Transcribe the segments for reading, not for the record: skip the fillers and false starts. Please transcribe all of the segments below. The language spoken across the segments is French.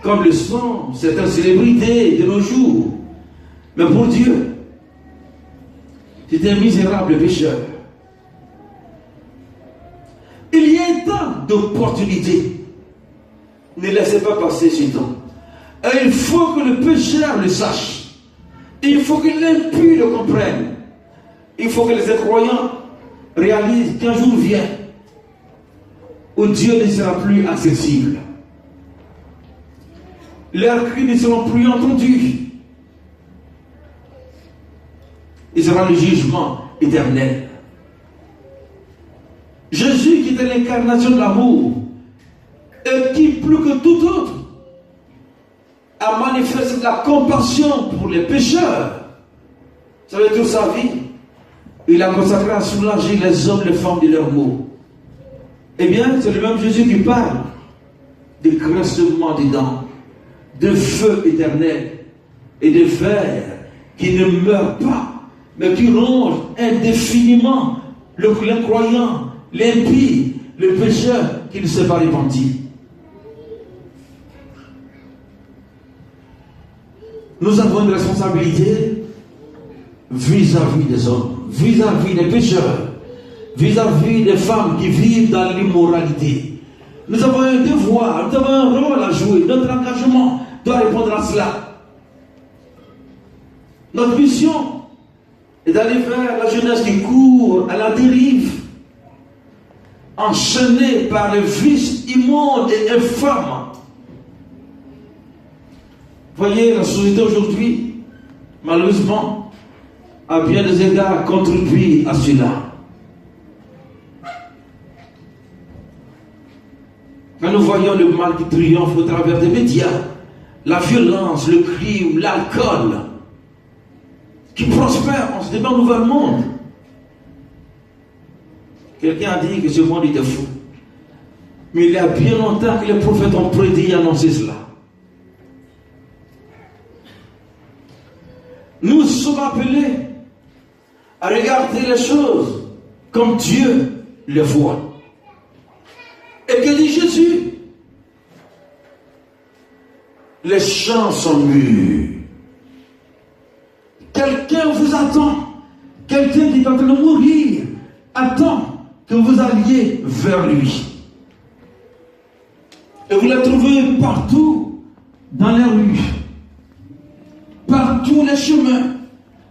comme le sont certaines célébrités de nos jours. Mais pour Dieu, c'est un misérable pécheur. Il y a un temps d'opportunité. Ne laissez pas passer ce temps. Et il faut que le pécheur le sache. Il faut que l'impie le comprenne. Il faut que les incroyants réalisent qu'un jour vient où Dieu ne sera plus accessible. Leurs cris ne seront plus entendus. Il sera le jugement éternel. Jésus, qui était l'incarnation de l'amour, et qui, plus que tout autre, a manifesté de la compassion pour les pécheurs. Ça veut dire toute sa vie, il a consacré à soulager les hommes, les femmes de leurs maux. Eh bien, c'est le même Jésus qui parle de grincement des dents, de feu éternel et de fer qui ne meurt pas, mais qui ronge indéfiniment l'incroyant, l'impie, le pécheur qui ne s'est pas repenti. Nous avons une responsabilité vis-à-vis des hommes, vis-à-vis des pécheurs, vis-à-vis des femmes qui vivent dans l'immoralité. Nous avons un devoir, nous avons un rôle à jouer. Notre engagement doit répondre à cela. Notre mission est d'aller vers la jeunesse qui court à la dérive, enchaînée par les vices immondes et infâmes. Voyez, la société aujourd'hui, malheureusement, à bien des égards, contribue à cela. Quand nous voyons le mal qui triomphe au travers des médias, la violence, le crime, l'alcool, qui prospère, on se demande où va le monde. Quelqu'un a dit que ce monde était fou. Mais il y a bien longtemps que les prophètes ont prédit et annoncé cela. Nous sommes appelés à regarder les choses comme Dieu les voit. Et que dit Jésus? Les champs sont mûrs. Quelqu'un vous attend. Quelqu'un qui est en train de mourir attend que vous alliez vers lui. Et vous les trouvez partout dans les rues, par tous les chemins,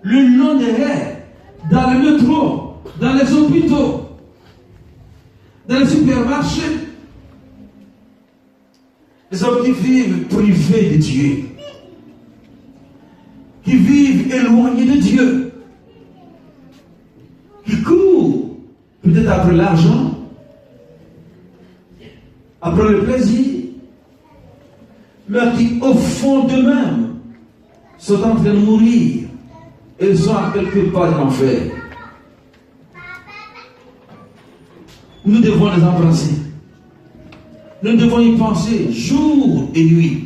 le long des haies, dans le métro, dans les hôpitaux, dans les supermarchés. Les hommes qui vivent privés de Dieu, qui vivent éloignés de Dieu, qui courent peut-être après l'argent, après le plaisir, mais qui au fond d'eux-mêmes sont en train de mourir. Ils sont à quelque part de l'enfer. Nous devons les embrasser. Nous devons y penser jour et nuit.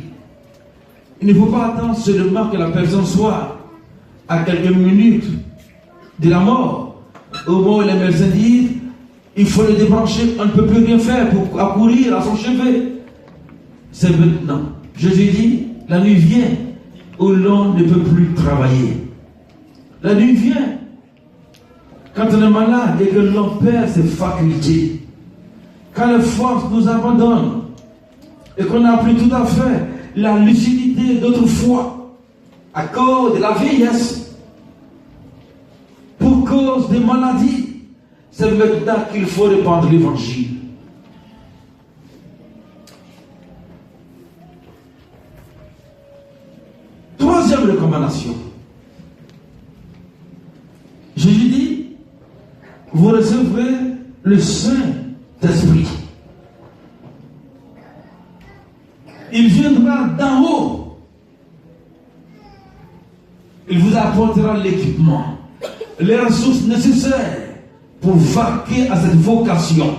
Il ne faut pas attendre seulement que la personne soit à quelques minutes de la mort. Au moment où les médecins disent il faut le débrancher, on ne peut plus rien faire pour accourir à son chevet. C'est maintenant. Jésus dit la nuit vient où l'on ne peut plus travailler. La nuit vient quand on est malade et que l'on perd ses facultés. Quand les forces nous abandonnent et qu'on n'a plus tout à fait la lucidité d'autrefois à cause de la vieillesse, pour cause des maladies, c'est maintenant qu'il faut répandre l'évangile. Troisième recommandation. Jésus dit, vous recevrez le Saint-Esprit. Il viendra d'en haut. Il vous apportera l'équipement, les ressources nécessaires pour vaquer à cette vocation.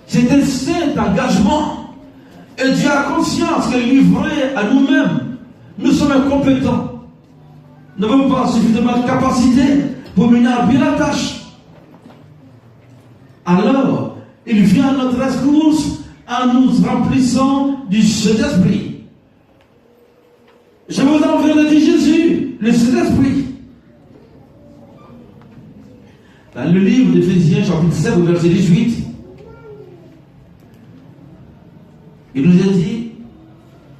C'est un saint engagement. Et Dieu a conscience que livré à nous-mêmes, nous sommes incompétents. Nous n'avons pas suffisamment de capacité pour mener à bien la tâche. Alors, il vient à notre rescousse en nous remplissant du Saint-Esprit. Je vous enverrai, dit Jésus, le Saint-Esprit. Dans le livre d'Éphésiens, chapitre 7, verset 18, il nous a dit,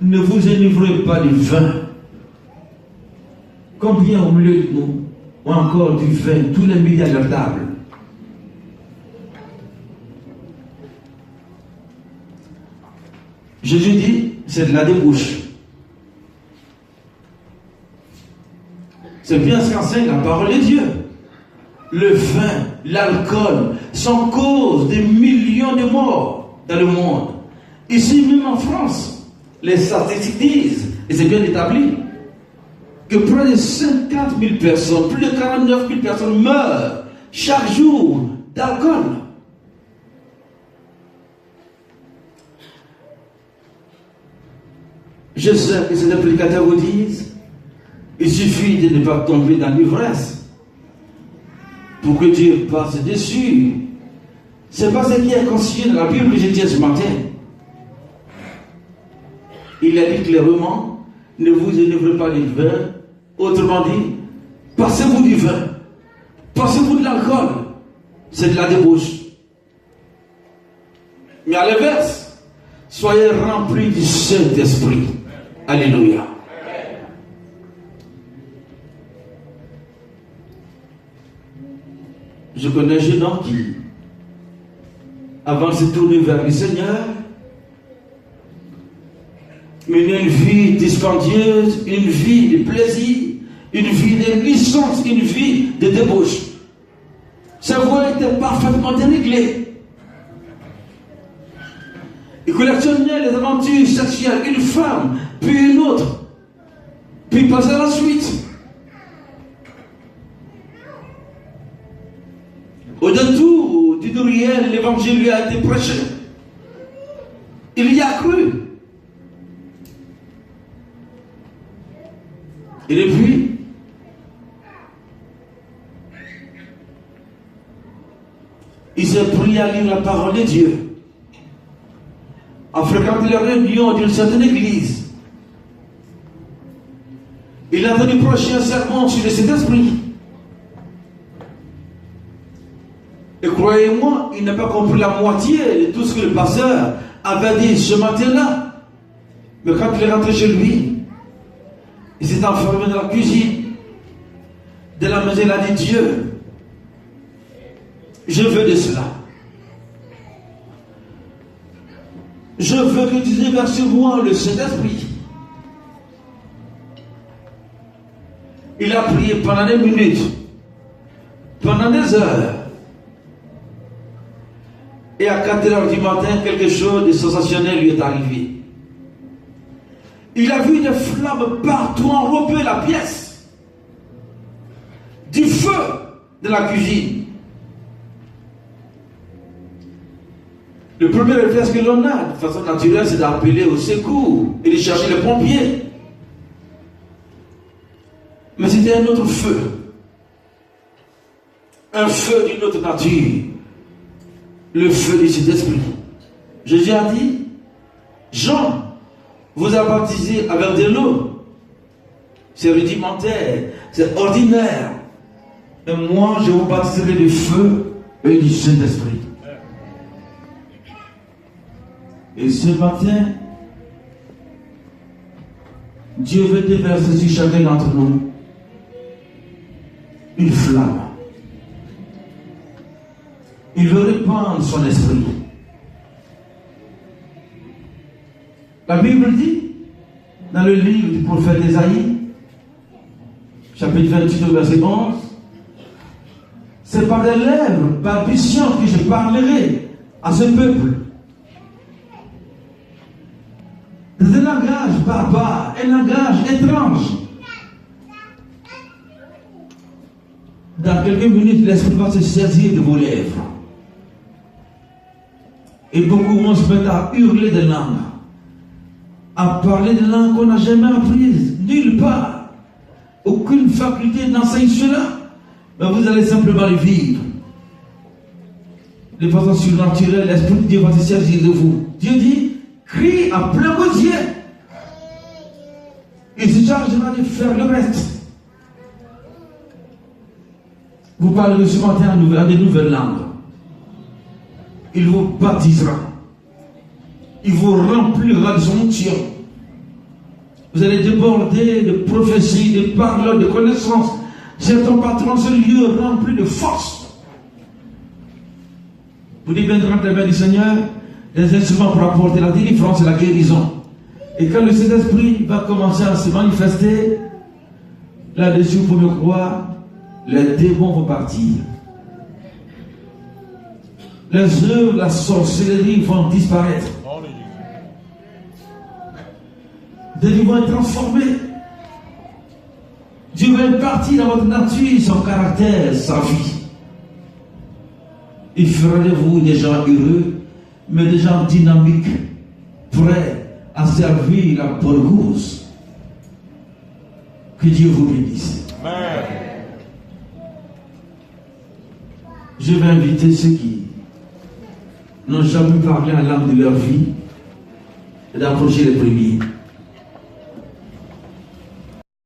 ne vous enivrez pas du vin. Combien au milieu de nous ont encore du vin tous les midis à leur table? Jésus dit, c'est de la débauche. C'est bien ce qu'enseigne la parole de Dieu. Le vin, l'alcool sont cause de millions de morts dans le monde. Ici, même en France, les statistiques disent, et c'est bien établi, que près de 50 000 personnes, plus de 49 000 personnes meurent chaque jour d'alcool. Je sais que ces prédicateurs vous disent, il suffit de ne pas tomber dans l'ivresse pour que Dieu passe dessus. C'est pas ce qui est consigné dans la Bible que j'ai dit ce matin. Il a dit clairement, ne vous enivrez pas du vin. Autrement dit, passez-vous du vin, passez-vous de l'alcool. C'est de la débauche. Mais à l'inverse, soyez remplis du Saint-Esprit. Alléluia. Je connais un jeune homme qui, avant de se tourner vers le Seigneur, menait une vie dispendieuse, une vie de plaisir, une vie de licence, une vie de débauche. Sa voix était parfaitement déréglée. Il collectionnait les aventures sexuelles, une femme, puis une autre, puis passait à la suite. Au détour du Douriel, l'évangile lui a été prêché. Il y a cru. Et depuis, il s'est pris à lire la parole de Dieu, à fréquenter les réunions d'une certaine église. Il a entendu prêcher un sermon sur le Saint-Esprit. Et croyez-moi, il n'a pas compris la moitié de tout ce que le pasteur avait dit ce matin-là. Mais quand il est rentré chez lui, il s'est enfermé dans la cuisine de la maison. Il a dit, Dieu, je veux de cela. Je veux que tu déverses sur moi le Saint-Esprit. Il a prié pendant des minutes, pendant des heures. Et à 4 heures du matin, quelque chose de sensationnel lui est arrivé. Il a vu des flammes partout enrober la pièce. Du feu de la cuisine. Le premier réflexe que l'on a, de façon naturelle, c'est d'appeler au secours et de chercher les pompiers. Mais c'était un autre feu. Un feu d'une autre nature. Le feu du Saint-Esprit. Jésus a dit, Jean vous a baptisé avec de l'eau. C'est rudimentaire, c'est ordinaire. Et moi, je vous baptiserai du feu et du Saint-Esprit. Et ce matin, Dieu veut déverser sur chacun d'entre nous une flamme. Il veut répandre son esprit. La Bible dit, dans le livre du prophète Ésaïe, chapitre 28, verset 11, c'est par des lèvres balbutiantes que je parlerai à ce peuple. C'est un langage barbare, un langage étrange. Dans quelques minutes, l'esprit va se saisir de vos lèvres. Et beaucoup vont se mettre à hurler des langues, à parler des langues qu'on n'a jamais apprises, nulle part. Aucune faculté n'enseigne cela, mais vous allez simplement le vivre. de façon surnaturelle, l'Esprit de Dieu va se servir de vous. Dieu dit, crie à plein gosier. Il se chargera de faire le reste. Vous parlerez ce matin à de nouvelles langues. Il vous baptisera. Il vous remplira de son onction. Vous allez déborder de prophéties, de paroles, de connaissances. Certains patrons, ce lieu rempli de force. Vous deviendrez entre les mains du Seigneur des instruments pour apporter la délivrance et la guérison. Et quand le Saint-Esprit va commencer à se manifester, là-dessus, vous pouvez croire, les démons vont partir. Les œuvres, la sorcellerie vont disparaître. Des vies vont être transformés. Dieu va impartir dans votre nature son caractère, sa vie. Il fera de vous des gens heureux, mais des gens dynamiques, prêts à servir la bonne cause. Que Dieu vous bénisse. Amen. Je vais inviter ceux qui n'ont jamais parlé en langue de leur vie d'approcher les premiers.